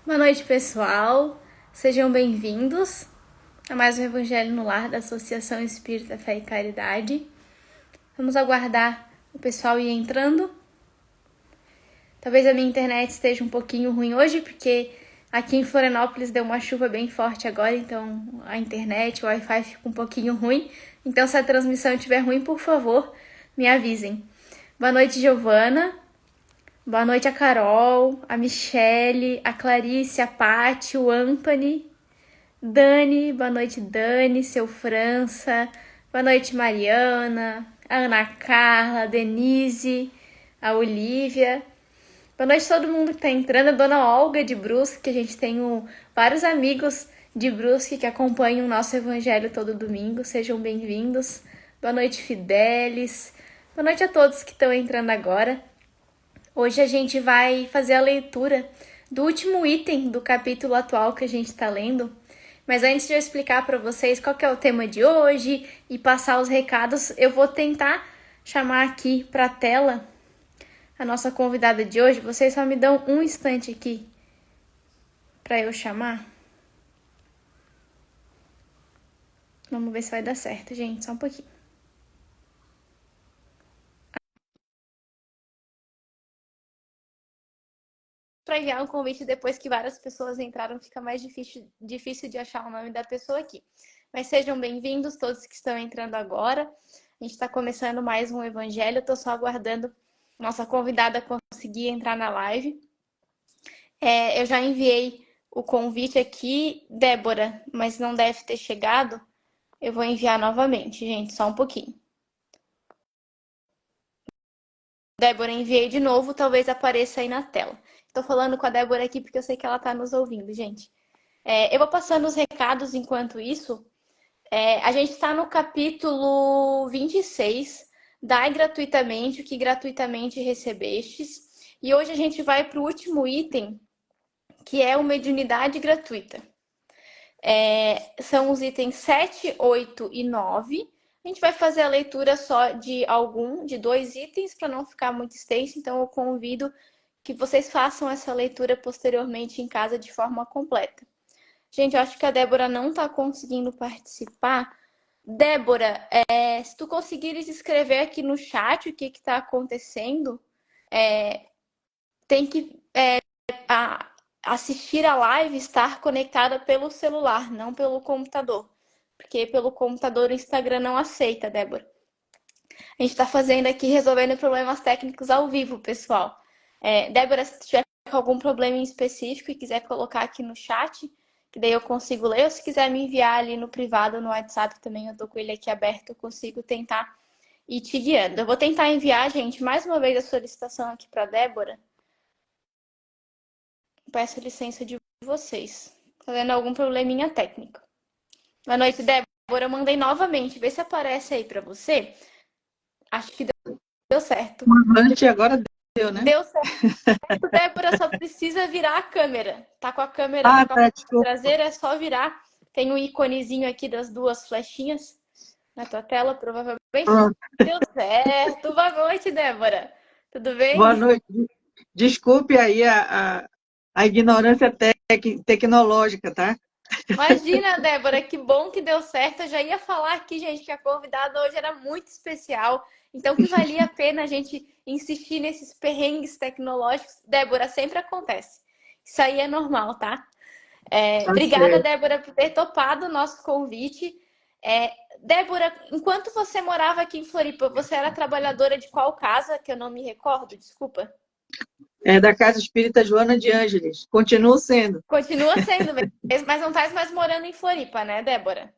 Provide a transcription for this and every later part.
Boa noite, pessoal. Sejam bem-vindos a mais um Evangelho no Lar da Associação Espírita Fé e Caridade. Vamos aguardar o pessoal ir entrando. Talvez a minha internet esteja um pouquinho ruim hoje, porque aqui em Florianópolis deu uma chuva bem forte agora, então a internet, o Wi-Fi fica um pouquinho ruim. Então, se a transmissão estiver ruim, por favor, me avisem. Boa noite, Giovana. Boa noite a Carol, a Michele, a Clarice, a Paty, o Anthony, Dani, boa noite Dani, seu França, boa noite Mariana, a Ana Carla, a Denise, a Olivia, boa noite todo mundo que tá entrando, a Dona Olga de Brusque, que a gente tem vários amigos de Brusque que acompanham o nosso evangelho todo domingo, sejam bem-vindos, boa noite Fidelis, boa noite a todos que estão entrando agora. Hoje a gente vai fazer a leitura do último item do capítulo atual que a gente está lendo. Mas antes de eu explicar para vocês qual que é o tema de hoje e passar os recados, eu vou tentar chamar aqui para a tela a nossa convidada de hoje. Vocês só me dão um instante aqui para eu chamar. Vamos ver se vai dar certo, gente. Só um pouquinho. Para enviar um convite depois que várias pessoas entraram, fica mais difícil de achar o nome da pessoa aqui. Mas sejam bem-vindos todos que estão entrando agora. A gente está começando mais um evangelho. Estou só aguardando nossa convidada conseguir entrar na live. Eu já enviei o convite aqui, Débora, mas não deve ter chegado. Eu vou enviar novamente, gente, só um pouquinho. Débora, enviei de novo, talvez apareça aí na tela. Estou falando com a Débora aqui porque eu sei que ela está nos ouvindo, gente. Eu vou passando os recados enquanto isso. A gente está no capítulo 26, Dai gratuitamente o que gratuitamente recebestes. E hoje a gente vai para o último item, que é o mediunidade gratuita. São os itens 7, 8 e 9. A gente vai fazer a leitura só de dois itens, para não ficar muito extenso. Então eu convido que vocês façam essa leitura posteriormente em casa de forma completa. Gente, eu acho que a Débora não está conseguindo participar. Débora, se tu conseguires escrever aqui no chat o que está acontecendo, tem que assistir a live estar conectada pelo celular, não pelo computador. Porque pelo computador o Instagram não aceita, Débora. A gente está fazendo aqui, resolvendo problemas técnicos ao vivo, pessoal. Débora, se tiver algum problema em específico e quiser colocar aqui no chat, que daí eu consigo ler, ou se quiser me enviar ali no privado, no WhatsApp também, eu tô com ele aqui aberto, eu consigo tentar ir te guiando. Eu vou tentar enviar, gente, mais uma vez a solicitação aqui para Débora. Peço licença de vocês. Tá vendo algum probleminha técnico. Boa noite, Débora. Eu mandei novamente. Vê se aparece aí para você. Acho que deu certo. Boa noite, agora deu, né? Deu certo, Débora. Só precisa virar a câmera. Tá com a câmera Tá, desculpa. traseira, é só virar. Tem um íconezinho aqui das duas flechinhas na tua tela, provavelmente. Pronto. Deu certo. Boa noite, Débora. Tudo Boa bem? noite. Desculpe aí a ignorância tecnológica, tá? Imagina, Débora, que bom que deu certo. Eu já ia falar aqui, gente, que a convidada hoje era muito especial. Então, que valia a pena a gente insistir nesses perrengues tecnológicos. Débora, sempre acontece. Isso aí é normal, tá? Tá Obrigada, certo. Débora, por ter topado o nosso convite. Débora, enquanto você morava aqui em Floripa, você era trabalhadora de qual casa? Que eu não me recordo, desculpa. É da Casa Espírita Joana de Ângeles. Continuo sendo. Continua sendo mesmo, mas não estás mais morando em Floripa, né, Débora?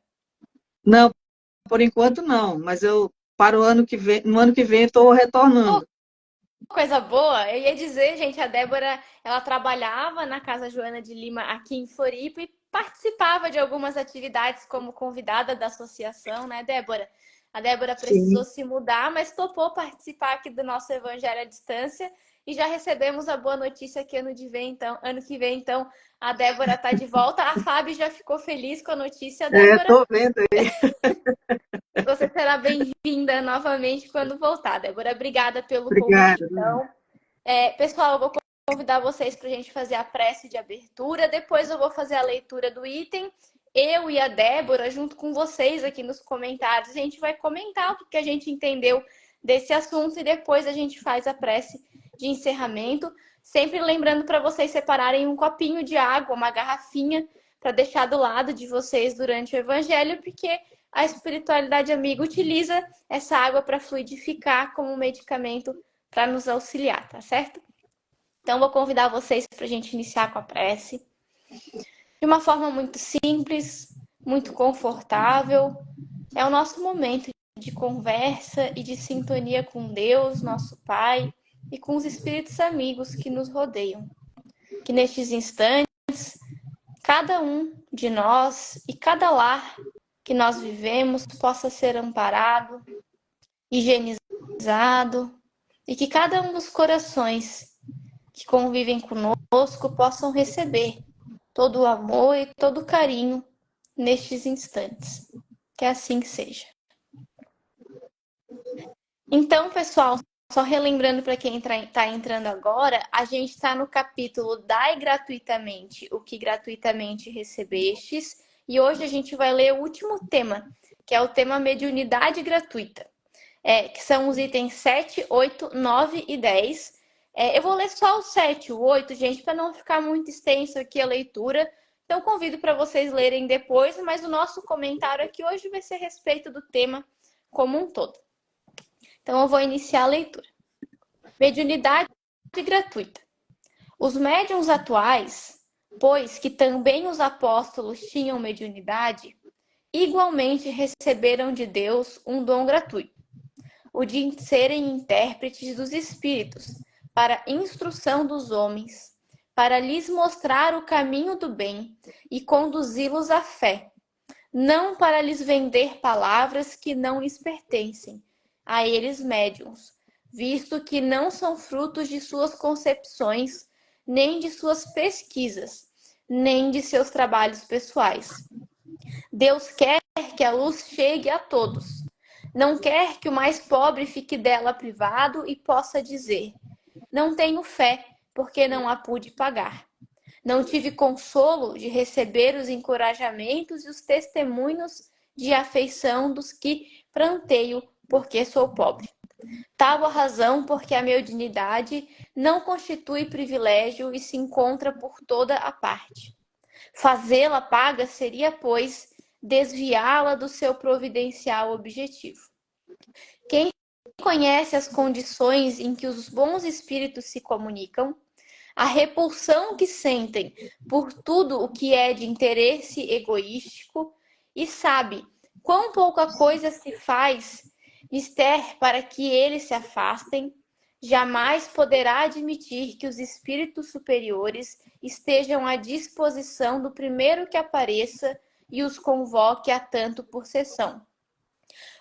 Não, por enquanto não, mas eu para o ano que vem, no ano que vem estou retornando. Coisa boa, eu ia dizer, gente, a Débora, ela trabalhava na Casa Joana de Lima aqui em Floripa e participava de algumas atividades como convidada da associação, né, Débora? A Débora precisou Sim. se mudar, mas topou participar aqui do nosso Evangelho à Distância e já recebemos a boa notícia que ano que vem, então, a Débora tá de volta. A Fábio já ficou feliz com a notícia, Débora. Estou vendo aí. Você será bem-vinda novamente quando voltar, Débora. Obrigada pelo convite, Obrigada. então. Pessoal, eu vou convidar vocês para a gente fazer a prece de abertura. Depois eu vou fazer a leitura do item. Eu e a Débora, junto com vocês aqui nos comentários, a gente vai comentar o que a gente entendeu desse assunto e depois a gente faz a prece de encerramento. Sempre lembrando para vocês separarem um copinho de água, uma garrafinha, para deixar do lado de vocês durante o evangelho, porque a espiritualidade amiga utiliza essa água para fluidificar como um medicamento para nos auxiliar, tá certo? Então, vou convidar vocês para a gente iniciar com a prece. De uma forma muito simples, muito confortável. É o nosso momento de conversa e de sintonia com Deus, nosso Pai, e com os espíritos amigos que nos rodeiam. Que nestes instantes, cada um de nós e cada lar que nós vivemos possa ser amparado, higienizado, e que cada um dos corações que convivem conosco possam receber todo o amor e todo o carinho nestes instantes. Que assim seja. Então, pessoal, só relembrando para quem está entrando agora, a gente está no capítulo Dai gratuitamente o que gratuitamente recebestes, e hoje a gente vai ler o último tema, que é o tema mediunidade gratuita, que são os itens 7, 8, 9 e 10. Eu vou ler só o 7 e o 8, gente, para não ficar muito extenso aqui a leitura. Então, convido para vocês lerem depois, mas o nosso comentário aqui hoje vai ser a respeito do tema como um todo. Então, eu vou iniciar a leitura. Mediunidade gratuita. Os médiuns atuais, pois que também os apóstolos tinham mediunidade, igualmente receberam de Deus um dom gratuito, o de serem intérpretes dos espíritos, para instrução dos homens, para lhes mostrar o caminho do bem e conduzi-los à fé, não para lhes vender palavras que não lhes pertencem, a eles médiuns, visto que não são frutos de suas concepções, nem de suas pesquisas, nem de seus trabalhos pessoais. Deus quer que a luz chegue a todos. Não quer que o mais pobre fique dela privado e possa dizer: não tenho fé, porque não a pude pagar. Não tive consolo de receber os encorajamentos e os testemunhos de afeição dos que pranteio, porque sou pobre. Tal a razão porque a mediunidade não constitui privilégio e se encontra por toda a parte. Fazê-la paga seria, pois, desviá-la do seu providencial objetivo. Quem conhece as condições em que os bons espíritos se comunicam, a repulsão que sentem por tudo o que é de interesse egoístico e sabe quão pouca coisa se faz mister para que eles se afastem, jamais poderá admitir que os espíritos superiores estejam à disposição do primeiro que apareça e os convoque a tanto por sessão.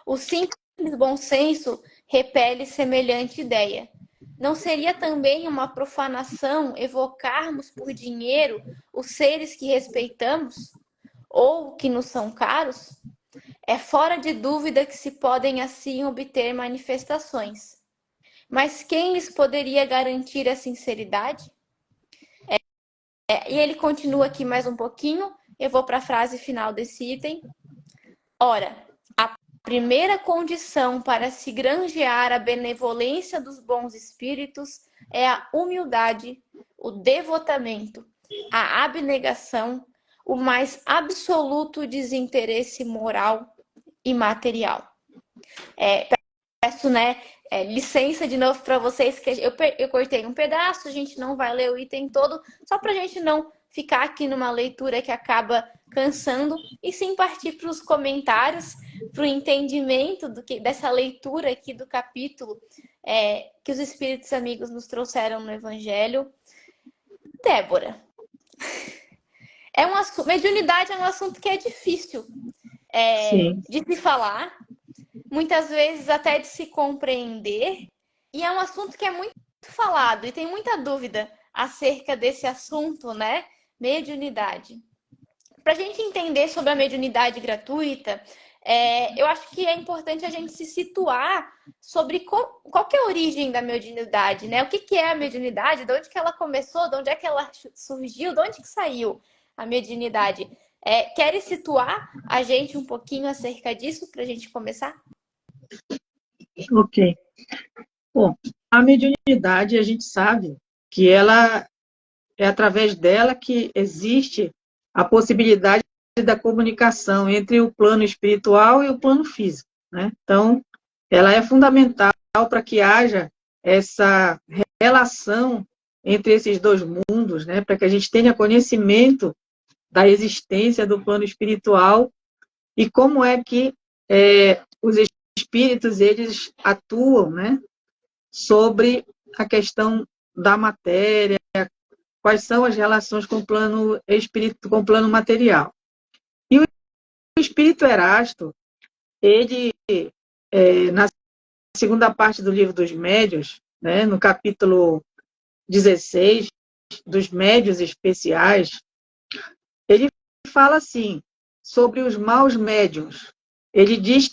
O simples bom senso repele semelhante ideia. Não seria também uma profanação evocarmos por dinheiro os seres que respeitamos ou que nos são caros? É fora de dúvida que se podem assim obter manifestações. Mas quem lhes poderia garantir a sinceridade? E ele continua aqui mais um pouquinho. Eu vou para a frase final desse item. Ora, a primeira condição para se granjear a benevolência dos bons espíritos é a humildade, o devotamento, a abnegação, o mais absoluto desinteresse moral e material. Peço, licença de novo para vocês, que eu cortei um pedaço, a gente não vai ler o item todo, só para a gente não ficar aqui numa leitura que acaba cansando, e sim partir para os comentários, para o entendimento dessa leitura aqui do capítulo que os Espíritos Amigos nos trouxeram no Evangelho. Débora, mediunidade é um assunto que é difícil de se falar, muitas vezes até de se compreender, e é um assunto que é muito falado e tem muita dúvida acerca desse assunto, né? Mediunidade. Para a gente entender sobre a mediunidade gratuita, Eu acho que é importante a gente se situar sobre qual que é a origem da mediunidade, né? O que que é a mediunidade? De onde que ela começou? De onde é que ela surgiu? De onde que saiu a mediunidade? Queres situar a gente um pouquinho acerca disso para a gente começar? Ok. Bom, a mediunidade, a gente sabe que ela é através dela que existe a possibilidade da comunicação entre o plano espiritual e o plano físico, né? Então, ela é fundamental para que haja essa relação entre esses dois mundos, né? Para que a gente tenha conhecimento da existência do plano espiritual e como é que os espíritos eles atuam, né? Sobre a questão da matéria, quais são as relações com o plano espírito, com o plano material. E o espírito Erasto, ele, na segunda parte do livro dos Médiuns, né, no capítulo 16, dos Médiuns Especiais, ele fala assim, sobre os maus médiuns. Ele diz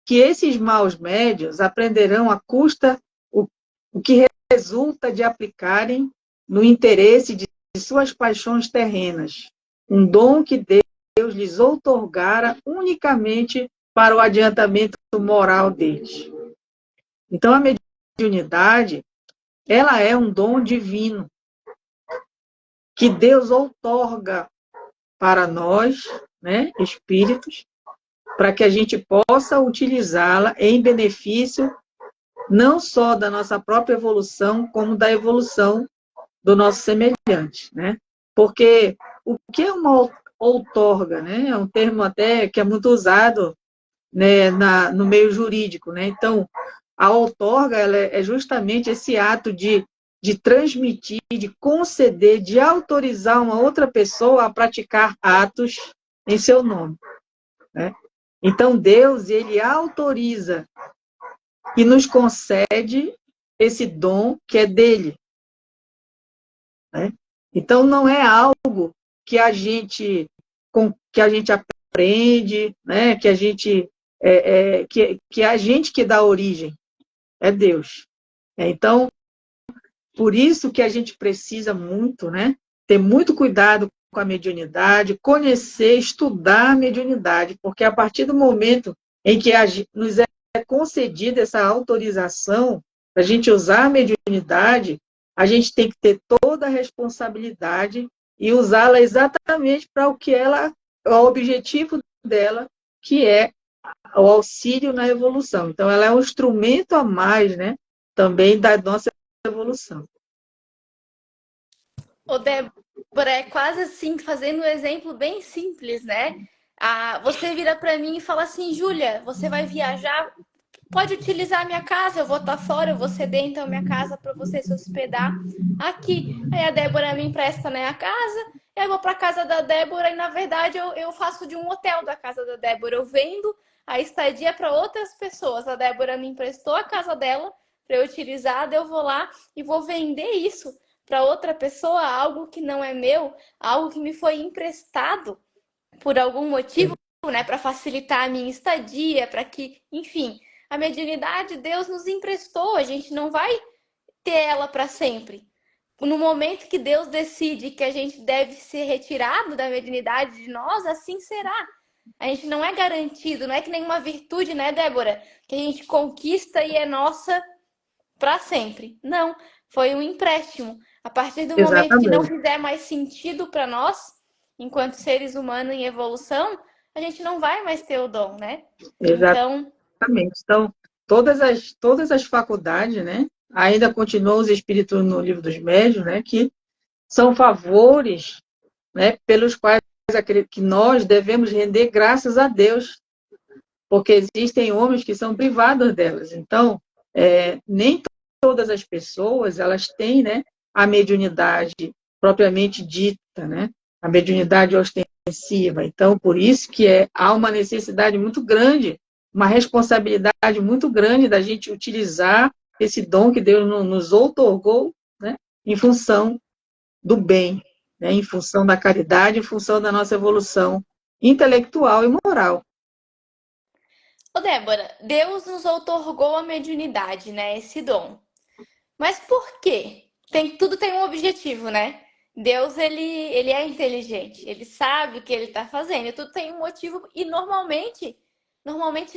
que esses maus médiuns aprenderão à custa o que resulta de aplicarem no interesse de suas paixões terrenas, um dom que Deus lhes outorgara unicamente para o adiantamento moral deles. Então, a mediunidade, ela é um dom divino que Deus outorga para nós, né, espíritos, para que a gente possa utilizá-la em benefício não só da nossa própria evolução, como da evolução do nosso semelhante, né? Porque o que é uma outorga, né? É um termo até que é muito usado, né, no meio jurídico, né? Então, a outorga ela é justamente esse ato de transmitir, de conceder, de autorizar uma outra pessoa a praticar atos em seu nome, né? Então, Deus, ele autoriza e nos concede esse dom que é dele, né? Então, não é algo que a gente aprende, né? Que a gente que é a gente que dá origem, é Deus. Então, por isso que a gente precisa muito, né? Ter muito cuidado com a mediunidade, conhecer, estudar a mediunidade, porque a partir do momento em que nos é concedida essa autorização para a gente usar a mediunidade, a gente tem que ter toda a responsabilidade e usá-la exatamente para o que o objetivo dela, que é o auxílio na evolução. Então, ela é um instrumento a mais, né, também da nossa evolução. Ô, Débora, é quase assim, fazendo um exemplo bem simples, né? Você vira para mim e fala assim, Júlia, você vai viajar, pode utilizar a minha casa, eu vou estar fora, eu vou ceder então a minha casa para você se hospedar aqui. Aí a Débora me empresta, né, a casa, eu vou para casa da Débora e na verdade eu faço de um hotel da casa da Débora, eu vendo a estadia para outras pessoas. A Débora me emprestou a casa dela para eu utilizar, daí eu vou lá e vou vender isso para outra pessoa, algo que não é meu, algo que me foi emprestado por algum motivo, né, para facilitar a minha estadia, para que, enfim, a mediunidade Deus nos emprestou, a gente não vai ter ela para sempre. No momento que Deus decide que a gente deve ser retirado da mediunidade de nós, assim será. A gente não é garantido, não é que nenhuma virtude, né, Débora? Que a gente conquista e é nossa para sempre. Não, foi um empréstimo. A partir do momento que não Exatamente. fizer mais sentido para nós, enquanto seres humanos em evolução, a gente não vai mais ter o dom, né? Então, Exatamente. Então, todas as faculdades, né, ainda continuam os espíritos no livro dos médiuns, né, que são favores, né, pelos quais que nós devemos render graças a Deus, porque existem homens que são privados delas. Então, nem todas as pessoas elas têm, né, a mediunidade propriamente dita, né, a mediunidade ostensiva. Então, por isso que há uma necessidade muito grande, uma responsabilidade muito grande da gente utilizar esse dom que Deus nos outorgou, né, em função do bem, né, em função da caridade, em função da nossa evolução intelectual e moral. Ô, Débora, Deus nos outorgou a mediunidade, né? Esse dom. Mas por quê? Tudo tem um objetivo, né? Deus, ele é inteligente, ele sabe o que ele está fazendo, e tudo tem um motivo, e normalmente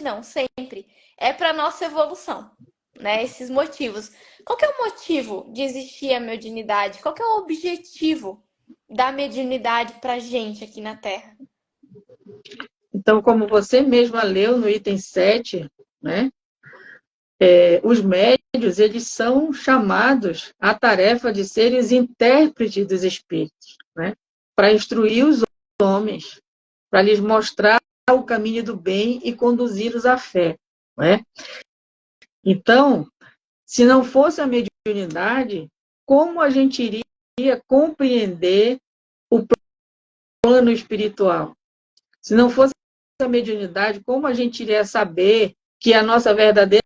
não, sempre, é para nossa evolução, né? Esses motivos. Qual que é o motivo de existir a mediunidade? Qual que é o objetivo da mediunidade para gente aqui na Terra? Então, como você mesma leu no item 7, né, os médios, eles são chamados à tarefa de serem os intérpretes dos espíritos, né, para instruir os homens, para lhes mostrar o caminho do bem e conduzi-los à fé, né? Então, se não fosse a mediunidade, como a gente iria compreender o plano espiritual? Se não fosse a mediunidade, como a gente iria saber que a nossa verdadeira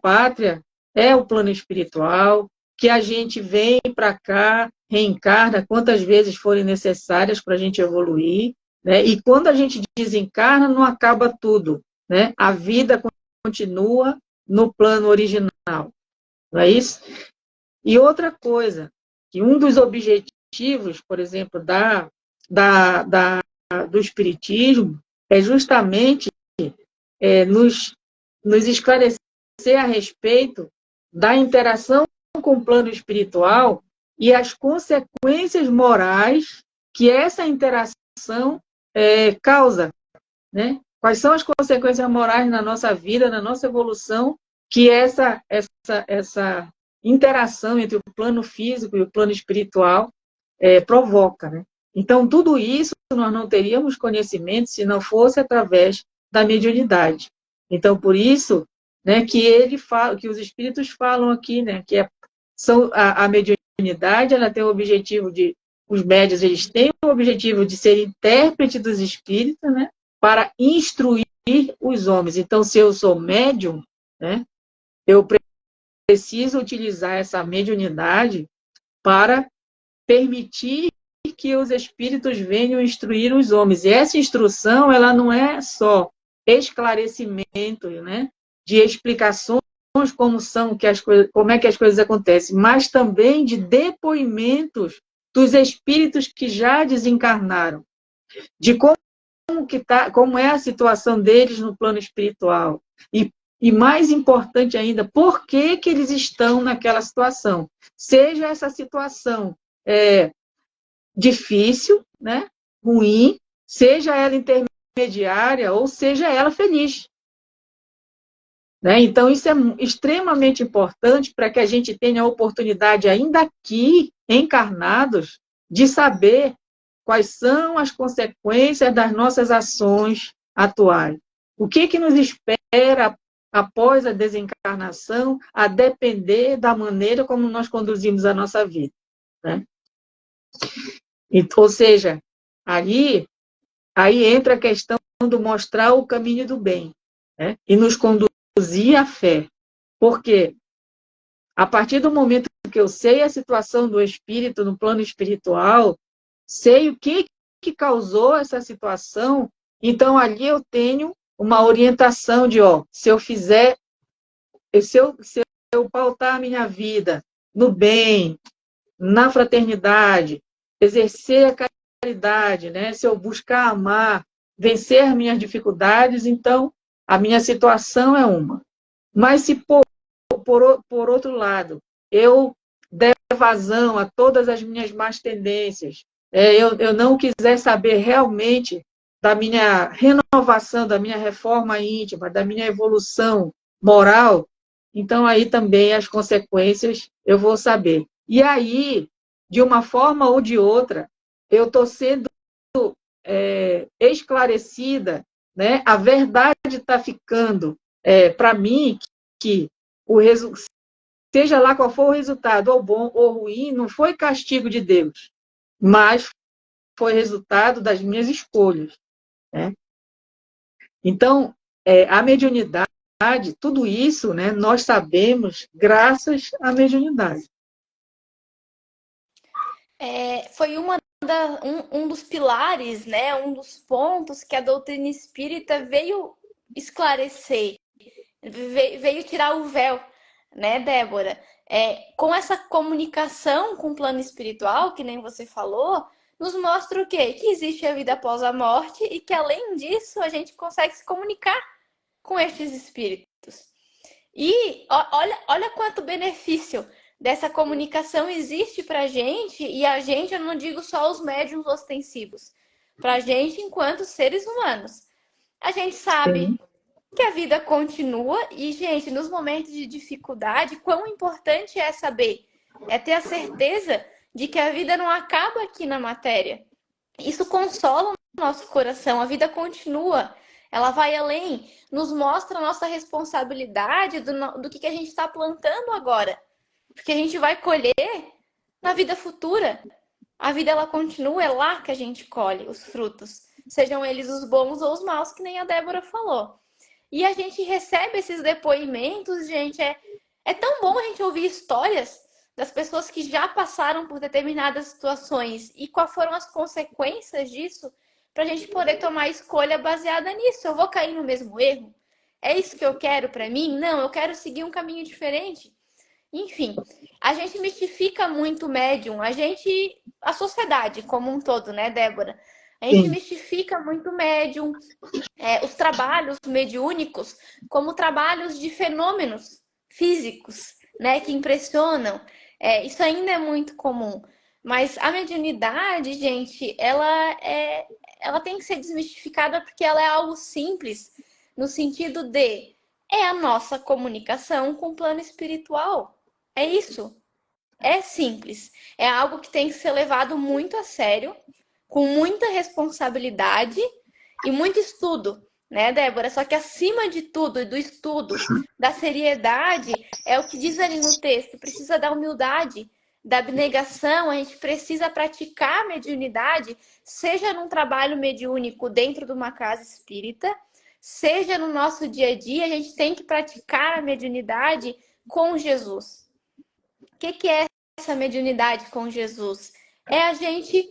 pátria é o plano espiritual, que a gente vem para cá, reencarna quantas vezes forem necessárias para a gente evoluir, né? E quando a gente desencarna, não acaba tudo, né? A vida continua no plano original, não é isso? E outra coisa, que um dos objetivos, por exemplo, do Espiritismo é justamente nos esclarecer a respeito da interação com o plano espiritual e as consequências morais que essa interação causa, né? Quais são as consequências morais na nossa vida, na nossa evolução, que essa interação entre o plano físico e o plano espiritual provoca, né? Então, tudo isso nós não teríamos conhecimento se não fosse através da mediunidade. Então, por isso, né, que os espíritos falam aqui, né, a mediunidade, ela tem o objetivo de, os médios, eles têm o objetivo de ser intérprete dos espíritos, né, para instruir os homens. Então, se eu sou médium, né, eu preciso utilizar essa mediunidade para permitir que os espíritos venham instruir os homens. E essa instrução, ela não é só esclarecimento, né, de explicações como é que as coisas acontecem, mas também de depoimentos dos espíritos que já desencarnaram, de como é a situação deles no plano espiritual. E mais importante ainda, por que eles estão naquela situação. Seja essa situação difícil, né, ruim, seja ela intermediária ou seja ela feliz. Né? Então, isso é extremamente importante para que a gente tenha a oportunidade, ainda aqui, encarnados, de saber quais são as consequências das nossas ações atuais. O que nos espera após a desencarnação, a depender da maneira como nós conduzimos a nossa vida. Né? Ou seja, aí entra a questão do mostrar o caminho do bem, né? E nos conduzir à fé. Porque a partir do momento que eu sei a situação do espírito no plano espiritual, sei o que causou essa situação, então ali eu tenho uma orientação de, se eu fizer, se eu pautar a minha vida no bem, na fraternidade, exercer a caridade, né? Se eu buscar amar, vencer minhas dificuldades, então a minha situação é uma. Mas se por outro lado, eu der vazão a todas as minhas más tendências, eu não quiser saber realmente da minha renovação, da minha reforma íntima, da minha evolução moral, então aí também as consequências eu vou saber. E aí, de uma forma ou de outra, eu estou sendo esclarecida, né? A verdade está ficando para mim que seja lá qual for o resultado, ou bom ou ruim, não foi castigo de Deus, mas foi resultado das minhas escolhas. Né? Então, a mediunidade, tudo isso, né, nós sabemos graças à mediunidade. Foi um dos pilares, né, um dos pontos que a doutrina espírita veio esclarecer, veio tirar o véu, né, Débora? Com essa comunicação com o plano espiritual, que nem você falou, nos mostra o quê? Que existe a vida após a morte e que, além disso, a gente consegue se comunicar com estes espíritos. E olha quanto benefício dessa comunicação existe para a gente, e a gente, eu não digo só os médiuns ostensivos, para a gente enquanto seres humanos. A gente sabe Sim, que a vida continua e, gente, nos momentos de dificuldade, quão importante é saber, é ter a certeza de que a vida não acaba aqui na matéria. Isso consola o nosso coração, a vida continua, ela vai além, nos mostra a nossa responsabilidade do que a gente está plantando agora, porque a gente vai colher na vida futura. A vida ela continua, é lá que a gente colhe os frutos, sejam eles os bons ou os maus, que nem a Débora falou. E a gente recebe esses depoimentos, gente. É tão bom a gente ouvir histórias das pessoas que já passaram por determinadas situações e quais foram as consequências disso, para a gente poder tomar escolha baseada nisso. Eu vou cair no mesmo erro? É isso que eu quero para mim? Não, eu quero seguir um caminho diferente. Enfim, a gente mistifica muito o médium, a sociedade como um todo, né, Débora? A gente sim, mistifica muito o médium, os trabalhos mediúnicos como trabalhos de fenômenos físicos, né, que impressionam. Isso ainda é muito comum. Mas a mediunidade, gente, ela tem que ser desmistificada porque ela é algo simples, no sentido de é a nossa comunicação com o plano espiritual. É isso. É simples. É algo que tem que ser levado muito a sério, com muita responsabilidade e muito estudo, né, Débora? Só que acima de tudo, do estudo, da seriedade, é o que diz ali no texto, precisa da humildade, da abnegação, a gente precisa praticar a mediunidade, seja num trabalho mediúnico dentro de uma casa espírita, seja no nosso dia a dia, a gente tem que praticar a mediunidade com Jesus. O que é essa mediunidade com Jesus? É a gente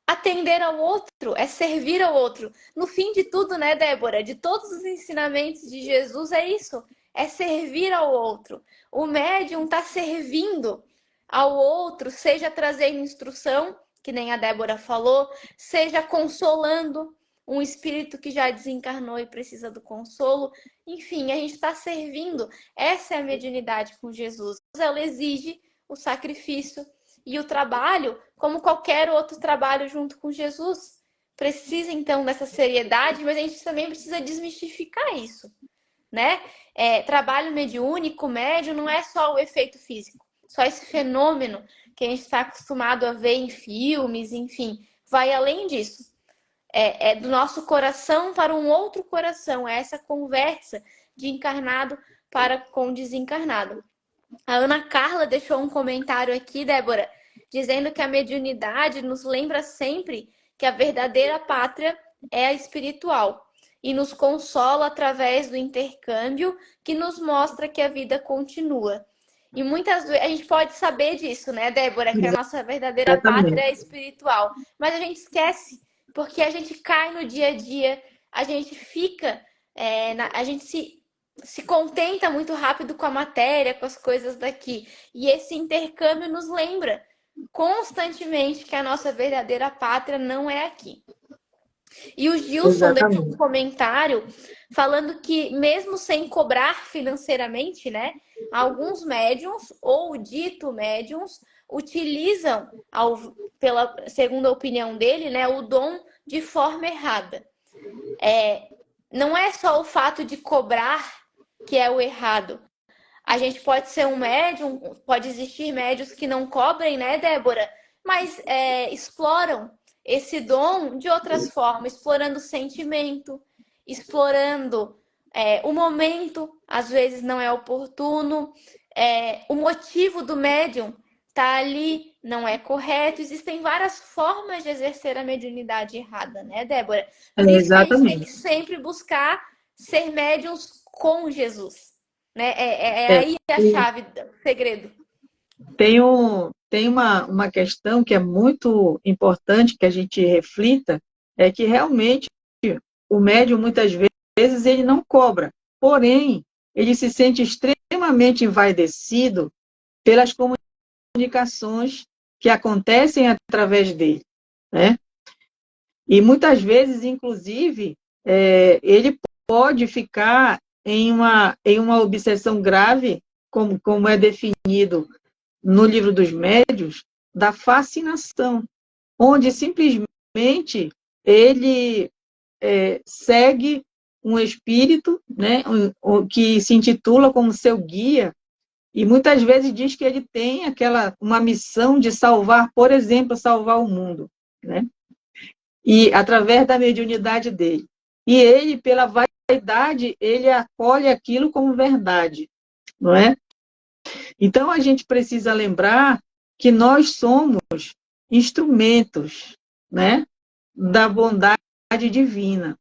atender ao outro, é servir ao outro. No fim de tudo, né, Débora? De todos os ensinamentos de Jesus, é isso. É servir ao outro. O médium está servindo ao outro, seja trazendo instrução, que nem a Débora falou, seja consolando um espírito que já desencarnou e precisa do consolo. Enfim, a gente está servindo. Essa é a mediunidade com Jesus. Ela exige o sacrifício e o trabalho, como qualquer outro trabalho junto com Jesus. Precisa então dessa seriedade, mas a gente também precisa desmistificar isso, né? Trabalho mediúnico, médio, não é só o efeito físico, só esse fenômeno que a gente está acostumado a ver em filmes, enfim, vai além disso. É do nosso coração para um outro coração, é essa conversa de encarnado para com desencarnado. A Ana Carla deixou um comentário aqui, Débora, dizendo que a mediunidade nos lembra sempre que a verdadeira pátria é a espiritual e nos consola através do intercâmbio que nos mostra que a vida continua. E muitas vezes a gente pode saber disso, né, Débora, que a nossa verdadeira pátria exatamente. é espiritual, mas a gente esquece, porque a gente cai no dia a dia, a gente fica, a gente se contenta muito rápido com a matéria, com as coisas daqui. E esse intercâmbio nos lembra constantemente que a nossa verdadeira pátria não é aqui. E o Gilson deixou um Exatamente. comentário falando que, mesmo sem cobrar financeiramente, né, alguns médiums, ou dito médiums, utilizam, segundo a opinião dele, né, o dom de forma errada. Não é só o fato de cobrar que é o errado. A gente pode ser um médium, pode existir médios que não cobrem, né, Débora? Mas exploram esse dom de outras formas, explorando o sentimento, explorando o momento, às vezes não é oportuno, o motivo do médium tá ali, não é correto. Existem várias formas de exercer a mediunidade errada, né, Débora? Por isso que a gente tem que Exatamente. sempre buscar ser médiums com Jesus, né? É É, aí a e chave do segredo. tem uma questão que é muito importante que a gente reflita, é que realmente o médium muitas vezes vezes ele não cobra, porém, ele se sente extremamente envaidecido pelas comunicações que acontecem através dele, né? E muitas vezes, inclusive, ele pode ficar em uma obsessão grave, como é definido no livro dos médiuns, da fascinação, onde simplesmente ele segue um espírito, né, que se intitula como seu guia, e muitas vezes diz que ele tem uma missão de salvar, por exemplo, salvar o mundo, né? E através da mediunidade dele. E ele, pela vaidade, ele acolhe aquilo como verdade, não é? Então a gente precisa lembrar que nós somos instrumentos, né, da bondade divina.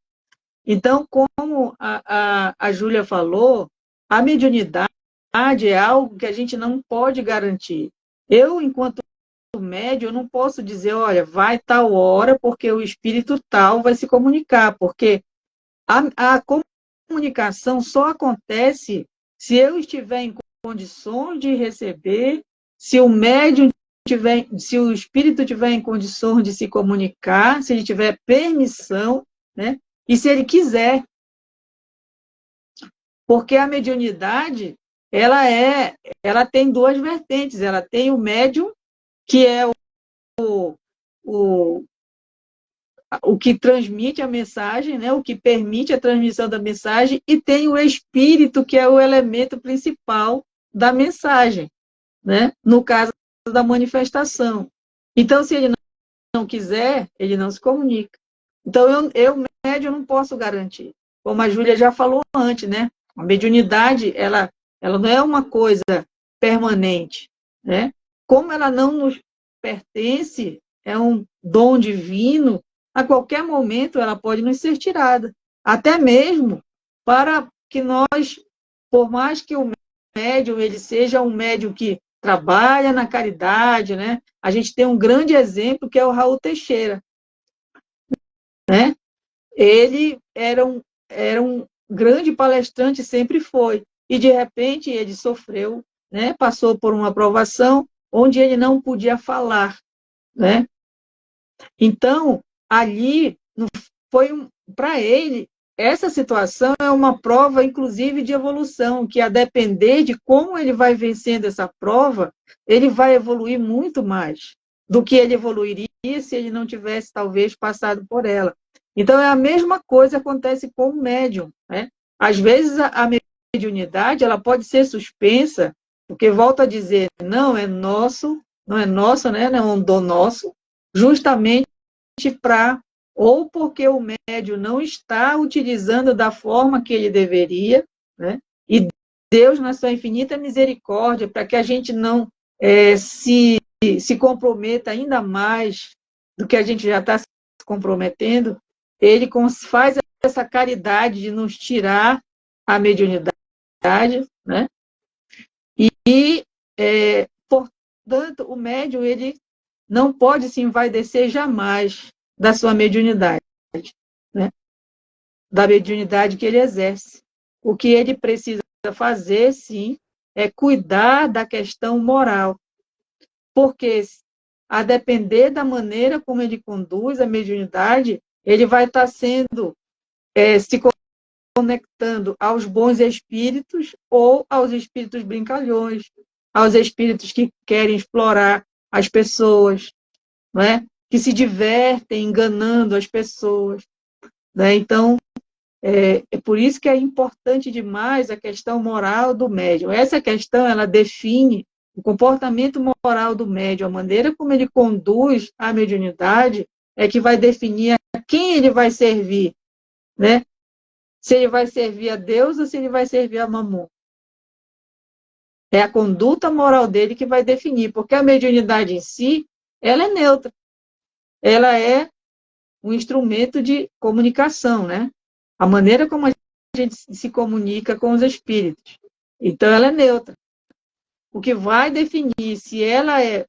Então, como a Júlia falou, a mediunidade é algo que a gente não pode garantir. Eu, enquanto médium, eu não posso dizer, olha, vai tal hora, porque o espírito tal vai se comunicar, porque a comunicação só acontece se eu estiver em condições de receber, se o médium tiver, se o espírito tiver em condições de se comunicar, se ele tiver permissão, né? E se ele quiser, porque a mediunidade, ela tem duas vertentes, ela tem o médium, que é o, o que transmite a mensagem, né? O que permite a transmissão da mensagem, e tem o espírito, que é o elemento principal da mensagem, né? No caso da manifestação. Então, se ele não quiser, ele não se comunica. Então, médium, não posso garantir. Como a Júlia já falou antes, né? A mediunidade, ela não é uma coisa permanente, né? Como ela não nos pertence, é um dom divino, a qualquer momento ela pode nos ser tirada. Até mesmo para que nós, por mais que o médium ele seja um médium que trabalha na caridade, né? A gente tem um grande exemplo que é o Raul Teixeira, né? Ele era um grande palestrante, sempre foi, e de repente ele sofreu, né? Passou por uma provação onde ele não podia falar, né? Então, ali foi para ele, essa situação é uma prova, inclusive, de evolução, que a depender de como ele vai vencendo essa prova, ele vai evoluir muito mais do que ele evoluiria se ele não tivesse, talvez, passado por ela. Então, é a mesma coisa que acontece com o médium, né? Às vezes, a mediunidade ela pode ser suspensa, porque, volto a dizer, não é nosso, né? Não é um dom nosso, justamente para, ou porque o médium não está utilizando da forma que ele deveria, né? E Deus, na sua infinita misericórdia, para que a gente não se comprometa ainda mais do que a gente já está se comprometendo, ele faz essa caridade de nos tirar a mediunidade, né? E, portanto, o médium, ele não pode se envaidecer jamais da sua mediunidade, né? Da mediunidade que ele exerce. O que ele precisa fazer, sim, é cuidar da questão moral, porque a depender da maneira como ele conduz a mediunidade, ele vai estar se conectando aos bons espíritos ou aos espíritos brincalhões, aos espíritos que querem explorar as pessoas, não é? Que se divertem enganando as pessoas, né? Então, é por isso que é importante demais a questão moral do médium. Essa questão, ela define o comportamento moral do médium, a maneira como ele conduz a mediunidade é que vai definir a quem ele vai servir, né? Se ele vai servir a Deus ou se ele vai servir a Mamon. É a conduta moral dele que vai definir, porque a mediunidade em si, ela é neutra. Ela é um instrumento de comunicação, né? A maneira como a gente se comunica com os espíritos. Então, ela é neutra. O que vai definir se ela é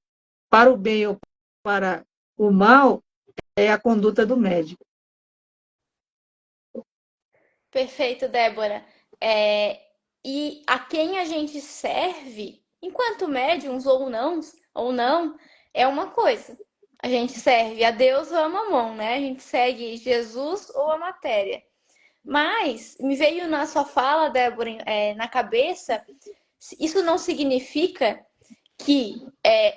para o bem ou para o mal é a conduta do médium. Perfeito, Débora. E a quem a gente serve, enquanto médiums ou não, é uma coisa. A gente serve a Deus ou a Mamon, né? A gente segue Jesus ou a matéria. Mas me veio na sua fala, Débora, na cabeça, isso não significa que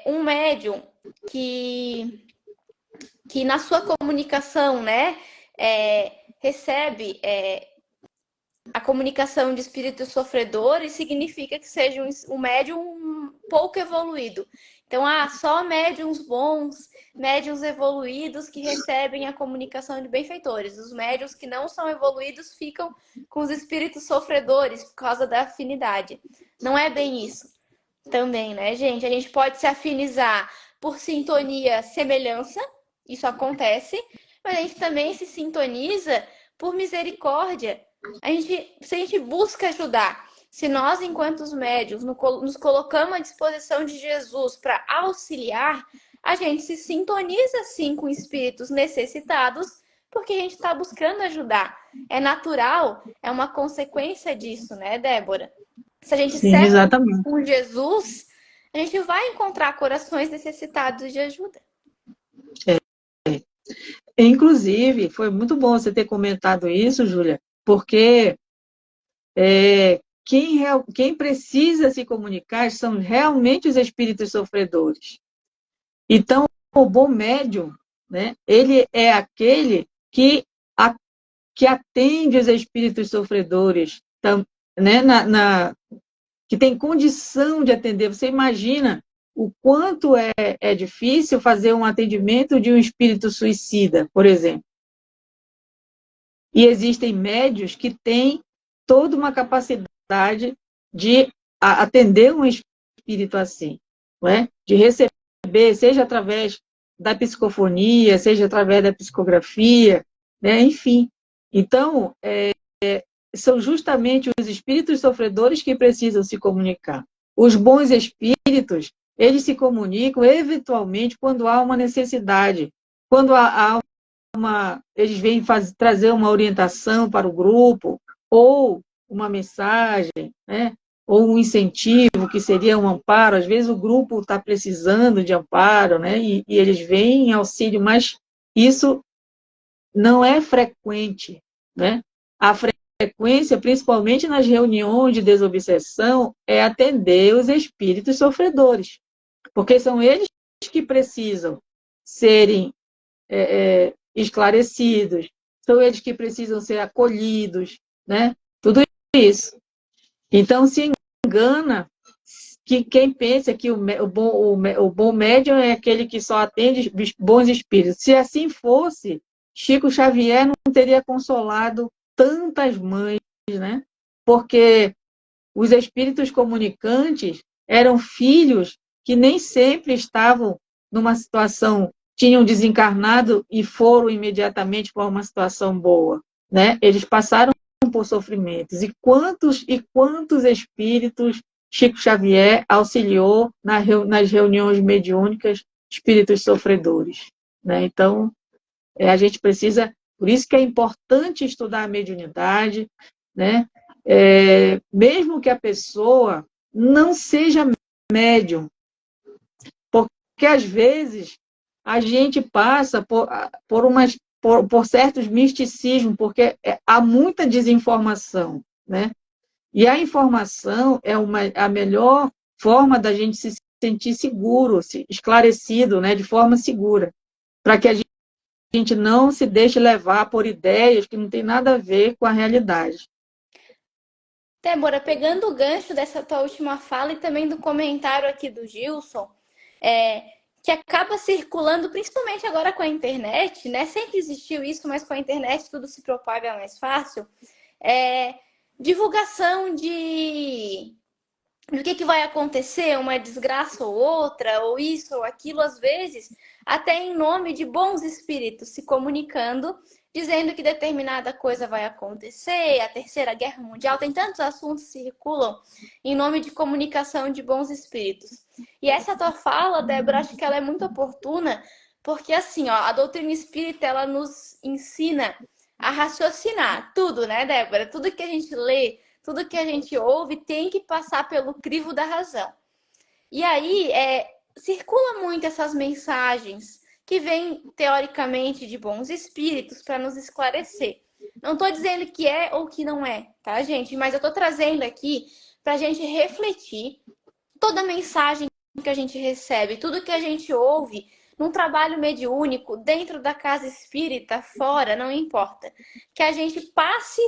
um médium que na sua comunicação, né, recebe a comunicação de espíritos sofredores, significa que seja um médium pouco evoluído. Então, só médiums bons, médiums evoluídos que recebem a comunicação de benfeitores. Os médiums que não são evoluídos ficam com os espíritos sofredores por causa da afinidade. Não é bem isso também, né, gente? A gente pode se afinizar por sintonia, semelhança, isso acontece, mas a gente também se sintoniza por misericórdia. Se a gente busca ajudar, se nós, enquanto os médios, nos colocamos à disposição de Jesus para auxiliar, a gente se sintoniza sim com espíritos necessitados, porque a gente está buscando ajudar. É natural, é uma consequência disso, né, Débora? Se a gente Sim, segue exatamente. com Jesus, a gente vai encontrar corações necessitados de ajuda. Inclusive, foi muito bom você ter comentado isso, Júlia, porque quem precisa se comunicar são realmente os espíritos sofredores. Então, o bom médium, né, ele é aquele que atende os espíritos sofredores, né, que tem condição de atender. Você imagina o quanto é difícil fazer um atendimento de um espírito suicida, por exemplo. E existem médios que têm toda uma capacidade de atender um espírito assim, não é? De receber, seja através da psicofonia, seja através da psicografia, né? Enfim. Então, são justamente os espíritos sofredores que precisam se comunicar. Os bons espíritos, eles se comunicam eventualmente quando há uma necessidade, quando eles vêm trazer uma orientação para o grupo, ou uma mensagem, né? Ou um incentivo, que seria um amparo. Às vezes o grupo está precisando de amparo, né? E eles vêm em auxílio, mas isso não é frequente, né? A frequência, principalmente nas reuniões de desobsessão, é atender os espíritos sofredores, porque são eles que precisam serem esclarecidos, são eles que precisam ser acolhidos, né? Tudo isso. Então, se engana que quem pensa que o bom médium é aquele que só atende bons espíritos. Se assim fosse, Chico Xavier não teria consolado tantas mães, né? Porque os espíritos comunicantes eram filhos que nem sempre estavam numa situação, tinham desencarnado e foram imediatamente para uma situação boa, né? Eles passaram por sofrimentos. E quantos espíritos Chico Xavier auxiliou nas reuniões mediúnicas, espíritos sofredores, né? Então, a gente precisa, por isso que é importante estudar a mediunidade, né? Mesmo que a pessoa não seja médium, porque às vezes a gente passa por certos misticismos, porque há muita desinformação, né? E a informação é a melhor forma da gente se sentir seguro, esclarecido, né? De forma segura, para que a gente não se deixe levar por ideias que não tem nada a ver com a realidade. Débora, pegando o gancho dessa tua última fala e também do comentário aqui do Gilson, que acaba circulando, principalmente agora com a internet, né? Sempre existiu isso, mas com a internet tudo se propaga mais fácil. Divulgação do que vai acontecer, uma desgraça ou outra, ou isso ou aquilo, às vezes, até em nome de bons espíritos se comunicando, dizendo que determinada coisa vai acontecer, a Terceira Guerra Mundial, tem tantos assuntos que circulam em nome de comunicação de bons espíritos. E essa tua fala, Débora, acho que ela é muito oportuna, porque assim, ó, a doutrina espírita, ela nos ensina a raciocinar tudo, né, Débora? Tudo que a gente lê, tudo que a gente ouve tem que passar pelo crivo da razão. E aí, circula muito essas mensagens que vêm, teoricamente, de bons espíritos para nos esclarecer. Não estou dizendo que é ou que não é, tá, gente? Mas eu estou trazendo aqui para a gente refletir toda mensagem que a gente recebe, tudo que a gente ouve num trabalho mediúnico, dentro da casa espírita, fora, não importa. Que a gente passe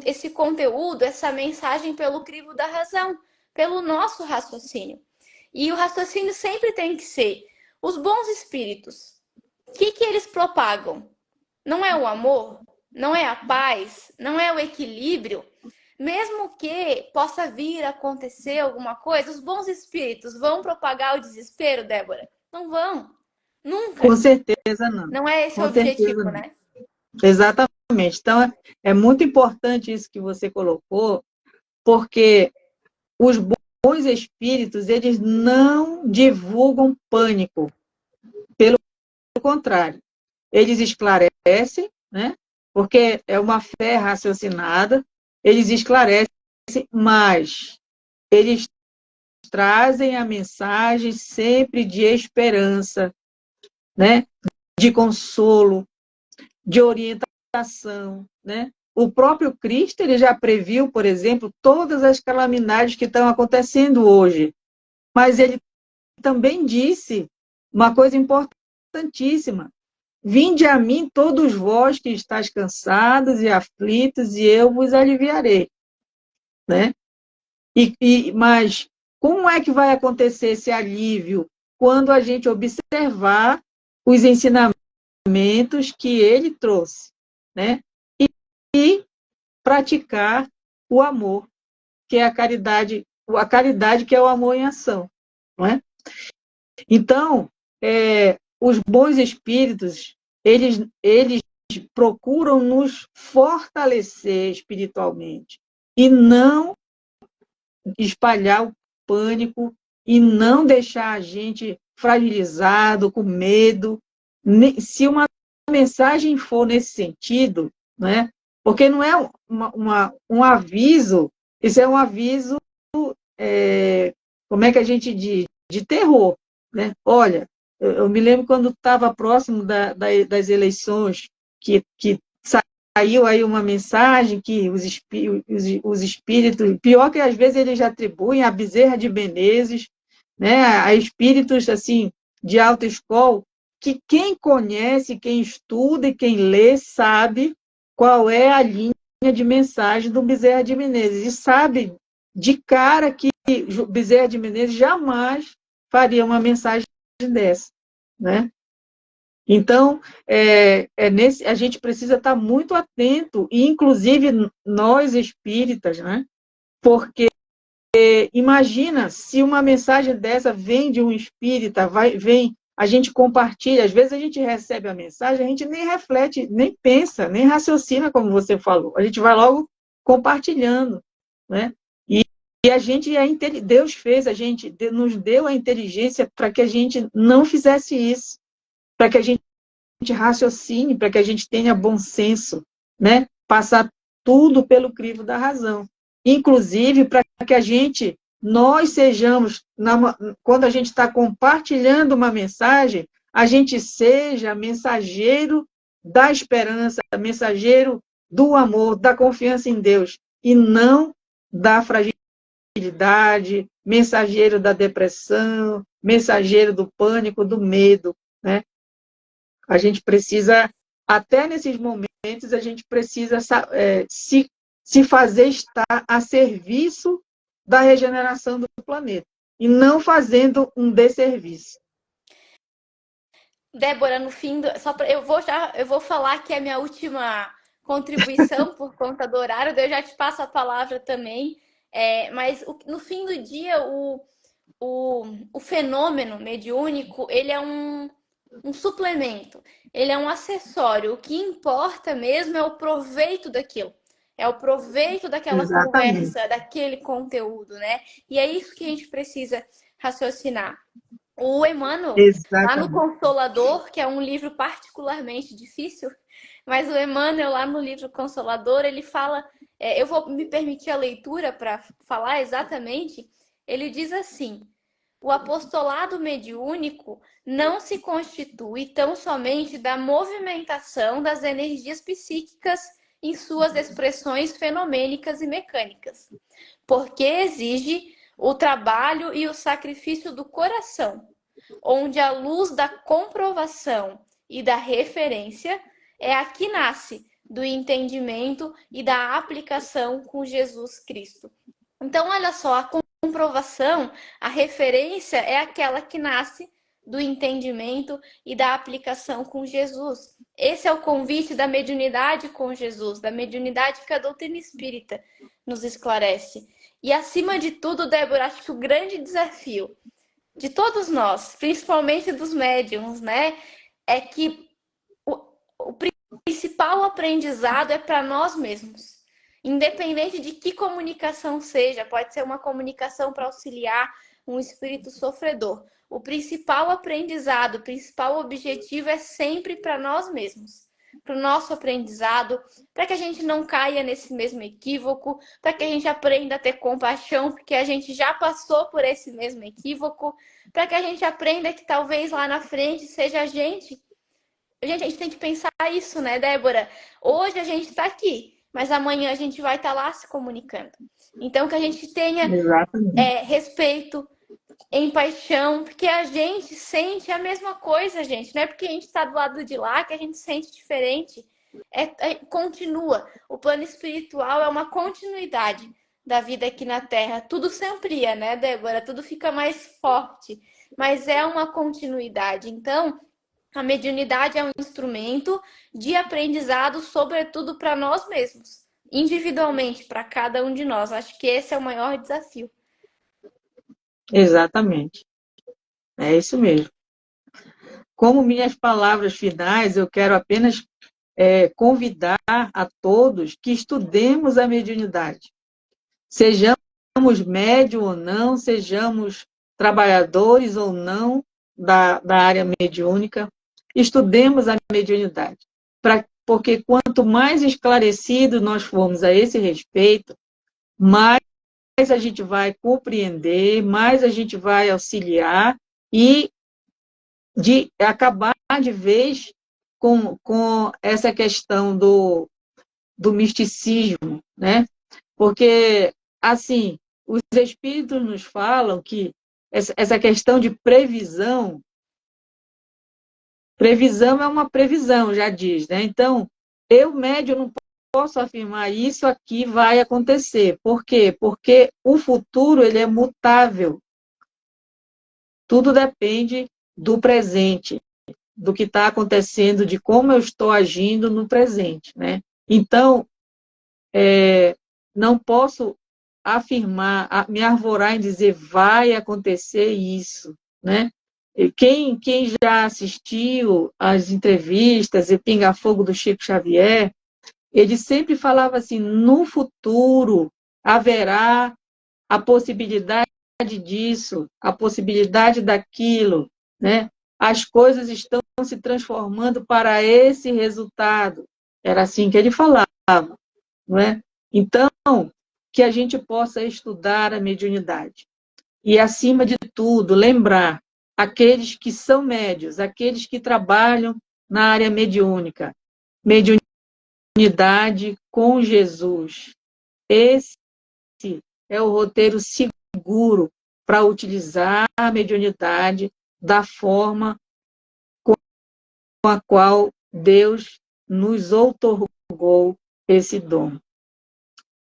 esse conteúdo, essa mensagem pelo crivo da razão, pelo nosso raciocínio. E o raciocínio sempre tem que ser os bons espíritos. O que eles propagam? Não é o amor? Não é a paz? Não é o equilíbrio? Mesmo que possa vir a acontecer alguma coisa, os bons espíritos vão propagar o desespero, Débora? Não vão. Com Nunca. certeza não. Não é esse o Com certeza objetivo, não. né? Exatamente. Então, é muito importante isso que você colocou, porque os bons espíritos, eles não divulgam pânico. Pelo contrário, eles esclarecem, né? Porque é uma fé raciocinada, eles esclarecem, mas eles trazem a mensagem sempre de esperança, né? De consolo, de orientação, né? O próprio Cristo ele já previu, por exemplo, todas as calamidades que estão acontecendo hoje, mas ele também disse uma coisa importantíssima: vinde a mim todos vós que estáis cansados e aflitos, e eu vos aliviarei, né? Mas como é que vai acontecer esse alívio? Quando a gente observar os ensinamentos que ele trouxe, né? E praticar o amor, que é a caridade que é o amor em ação, não é? Então, os bons espíritos, eles procuram nos fortalecer espiritualmente e não espalhar o pânico e não deixar a gente fragilizado, com medo. Se uma mensagem for nesse sentido, né? Porque não é um aviso, isso é um aviso, como é que a gente diz? De terror, né? Olha, eu me lembro quando estava próximo das eleições, que saiu aí uma mensagem que os espíritos, pior que às vezes eles atribuem a Bezerra de Menezes, né, a espíritos assim de alta escola, que quem conhece, quem estuda e quem lê sabe qual é a linha de mensagem do Bezerra de Menezes e sabe de cara que Bezerra de Menezes jamais faria uma mensagem dessa, né? Então, a gente precisa estar muito atento, e inclusive nós espíritas, né? Porque imagina se uma mensagem dessa vem de um espírita, vem, a gente compartilha, às vezes a gente recebe a mensagem, a gente nem reflete, nem pensa, nem raciocina, como você falou, a gente vai logo compartilhando, né? E, e a gente, Deus fez, nos deu a inteligência para que a gente não fizesse isso, para que a gente raciocine, para que a gente tenha bom senso, né? Passar tudo pelo crivo da razão. Inclusive, para que nós sejamos, quando a gente está compartilhando uma mensagem, a gente seja mensageiro da esperança, mensageiro do amor, da confiança em Deus, e não da fragilidade, mensageiro da depressão, mensageiro do pânico, do medo, né? A gente precisa, até nesses momentos, a gente precisa se fazer estar a serviço da regeneração do planeta e não fazendo um desserviço. Débora, no fim eu vou falar que é a minha última contribuição por conta do horário, daí eu já te passo a palavra também. Mas no fim do dia, o fenômeno mediúnico, ele é um suplemento, ele é um acessório. O que importa mesmo é o proveito daquilo. É o proveito daquela Exatamente. conversa, daquele conteúdo, né? E é isso que a gente precisa raciocinar. O Emmanuel, lá no Exatamente. Consolador, que é um livro particularmente difícil, mas o Emmanuel, lá no livro Consolador, ele fala, eu vou me permitir a leitura para falar exatamente, ele diz assim: o apostolado mediúnico não se constitui tão somente da movimentação das energias psíquicas em suas expressões fenomênicas e mecânicas, porque exige o trabalho e o sacrifício do coração, onde a luz da comprovação e da referência é a que nasce do entendimento e da aplicação com Jesus Cristo. Então, olha só, a comprovação, a referência é aquela que nasce do entendimento e da aplicação com Jesus. Esse é o convite da mediunidade com Jesus, da mediunidade que a doutrina espírita nos esclarece. E acima de tudo, Débora, acho que o grande desafio de todos nós, principalmente dos médiums, né, é que o principal aprendizado é para nós mesmos. Independente de que comunicação seja, pode ser uma comunicação para auxiliar um espírito sofredor. O principal aprendizado, o principal objetivo é sempre para nós mesmos, para o nosso aprendizado, para que a gente não caia nesse mesmo equívoco, para que a gente aprenda a ter compaixão, porque a gente já passou por esse mesmo equívoco, para que a gente aprenda que talvez lá na frente seja a gente. Gente, a gente tem que pensar isso, né, Débora? Hoje a gente está aqui, mas amanhã a gente vai estar lá se comunicando. Então, que a gente tenha Exatamente. respeito, empaixão, porque a gente sente a mesma coisa, gente. Não é porque a gente está do lado de lá que a gente sente diferente. Continua. O plano espiritual é uma continuidade da vida aqui na Terra. Tudo se amplia, né, Débora? Tudo fica mais forte. Mas é uma continuidade. Então, a mediunidade é um instrumento de aprendizado, sobretudo para nós mesmos, individualmente, para cada um de nós. Acho que esse é o maior desafio. Exatamente. É isso mesmo. Como minhas palavras finais, eu quero apenas convidar a todos que estudemos a mediunidade. Sejamos médium ou não, sejamos trabalhadores ou não da área mediúnica, estudemos a mediunidade. Porque quanto mais esclarecido nós formos a esse respeito, mais a gente vai compreender, mais a gente vai auxiliar e de acabar de vez com essa questão do misticismo, né? Porque, assim, os espíritos nos falam que essa questão de previsão é uma previsão, já diz, né? Então, eu, médio, não posso afirmar isso aqui vai acontecer. Por quê? Porque o futuro ele é mutável. Tudo depende do presente, do que está acontecendo, de como eu estou agindo no presente, né? Então, não posso afirmar, me arvorar em dizer vai acontecer isso, né? E quem já assistiu às entrevistas e Pinga Fogo do Chico Xavier, ele sempre falava assim, no futuro haverá a possibilidade disso, a possibilidade daquilo, né? As coisas estão se transformando para esse resultado. Era assim que ele falava, não é? Então, que a gente possa estudar a mediunidade. E, acima de tudo, lembrar aqueles que são médios, aqueles que trabalham na área mediúnica, mediunidade com Jesus. Esse é o roteiro seguro para utilizar a mediunidade da forma com a qual Deus nos outorgou esse dom.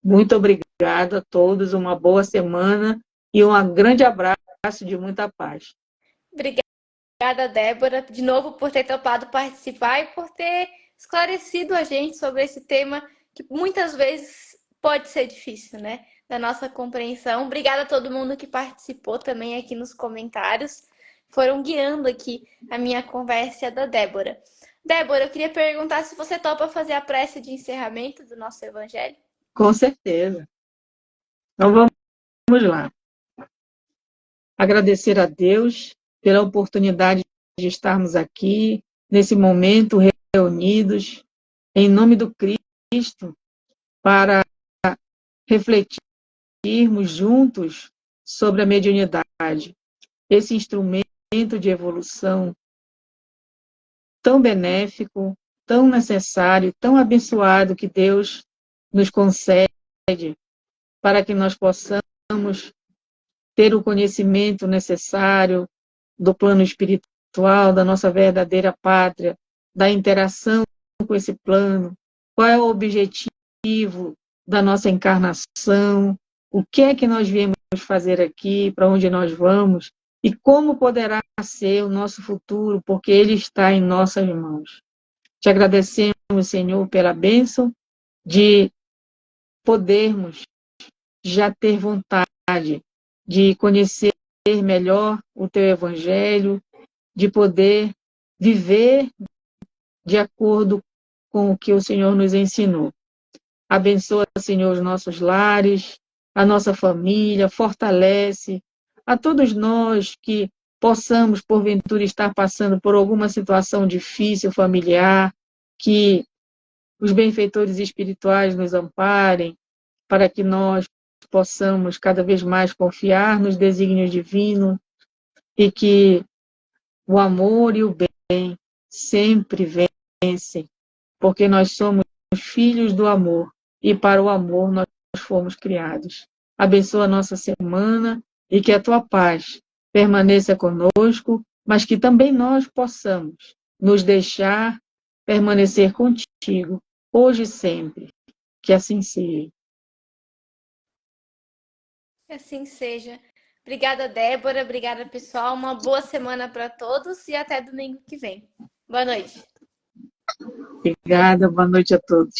Muito obrigada a todos, uma boa semana e um grande abraço de muita paz. Obrigada, Débora, de novo por ter topado participar e por ter esclarecido a gente sobre esse tema que muitas vezes pode ser difícil, né? Da nossa compreensão. Obrigada a todo mundo que participou também aqui nos comentários. Foram guiando aqui a minha conversa e a da Débora. Débora, eu queria perguntar se você topa fazer a prece de encerramento do nosso evangelho. Com certeza. Então vamos lá. Agradecer a Deus pela oportunidade de estarmos aqui, nesse momento, reunidos, em nome do Cristo, para refletirmos juntos sobre a mediunidade, esse instrumento de evolução tão benéfico, tão necessário, tão abençoado que Deus nos concede para que nós possamos ter o conhecimento necessário do plano espiritual, da nossa verdadeira pátria, da interação com esse plano, qual é o objetivo da nossa encarnação, o que é que nós viemos fazer aqui, para onde nós vamos, e como poderá ser o nosso futuro, porque ele está em nossas mãos. Te agradecemos, Senhor, pela bênção de podermos já ter vontade de conhecer melhor o Teu Evangelho, de poder viver de acordo com o que o Senhor nos ensinou. Abençoa, Senhor, os nossos lares, a nossa família, fortalece a todos nós que possamos, porventura, estar passando por alguma situação difícil, familiar, que os benfeitores espirituais nos amparem, para que nós possamos cada vez mais confiar nos desígnios divinos e que o amor e o bem sempre vencem, porque nós somos filhos do amor e para o amor nós fomos criados. Abençoa a nossa semana e que a tua paz permaneça conosco, mas que também nós possamos nos deixar permanecer contigo, hoje e sempre. Que assim seja. Que assim seja. Obrigada, Débora. Obrigada, pessoal. Uma boa semana para todos e até domingo que vem. Boa noite. Obrigada, boa noite a todos.